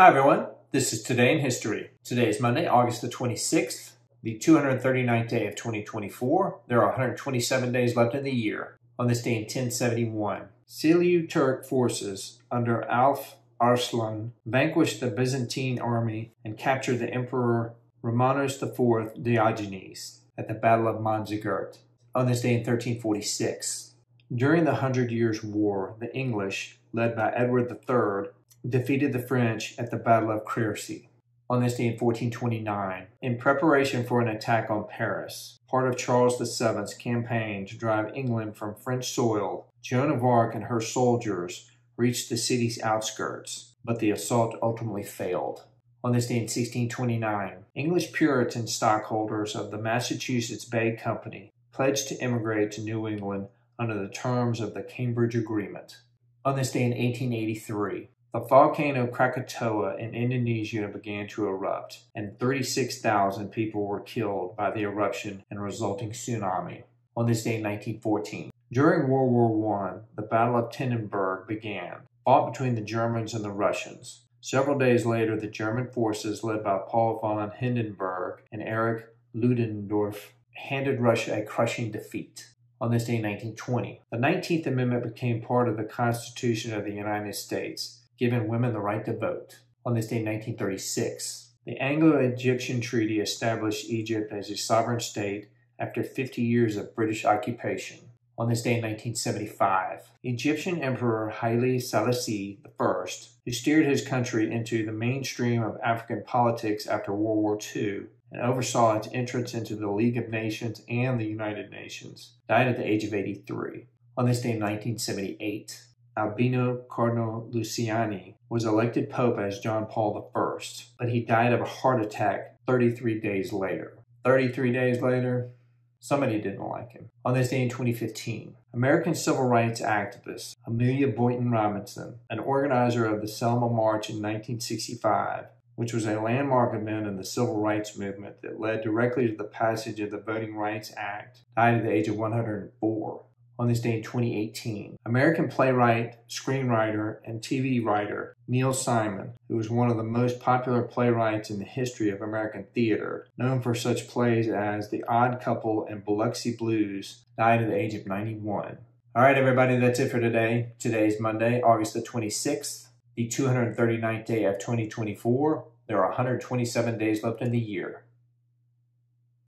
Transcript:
Hi everyone, this is Today in History. Today is Monday, August the 26th, the 239th day of 2024. There are 127 days left in the year. On this day in 1071, Seleucid forces under Alp Arslan vanquished the Byzantine army and captured the Emperor Romanos IV Diogenes at the Battle of Manzikert. On this day in 1346, during the Hundred Years' War, the English, led by Edward III, defeated the French at the Battle of Crecy. On this day in 1429, in preparation for an attack on Paris, part of Charles VII's campaign to drive England from French soil, Joan of Arc and her soldiers reached the city's outskirts, but the assault ultimately failed. On this day in 1629, English Puritan stockholders of the Massachusetts Bay Company pledged to immigrate to New England under the terms of the Cambridge Agreement. On this day in 1883, the volcano Krakatoa in Indonesia began to erupt, and 36,000 people were killed by the eruption and resulting tsunami. On this day in 1914, during World War I, the Battle of Tannenberg began, fought between the Germans and the Russians. Several days later, the German forces led by Paul von Hindenburg and Erich Ludendorff handed Russia a crushing defeat. On this day in 1920, the 19th Amendment became part of the Constitution of the United States, giving women the right to vote. On this day in 1936, the Anglo-Egyptian Treaty established Egypt as a sovereign state after 50 years of British occupation. On this day in 1975, Egyptian Emperor Haile Selassie I, who steered his country into the mainstream of African politics after World War II and oversaw its entrance into the League of Nations and the United Nations, died at the age of 83. On this day in 1978, Albino Cardinal Luciani was elected Pope as John Paul I, but he died of a heart attack 33 days later. 33 days later, somebody didn't like him. On this day in 2015, American civil rights activist Amelia Boynton, an organizer of the Selma March in 1965, which was a landmark event in the civil rights movement that led directly to the passage of the Voting Rights Act, died at the age of 104. On this day in 2018, American playwright, screenwriter, and TV writer Neil Simon, who was one of the most popular playwrights in the history of American theater, known for such plays as The Odd Couple and Biloxi Blues, died at the age of 91. All right, everybody, that's it for today. Today is Monday, August the 26th, the 239th day of 2024. There are 127 days left in the year.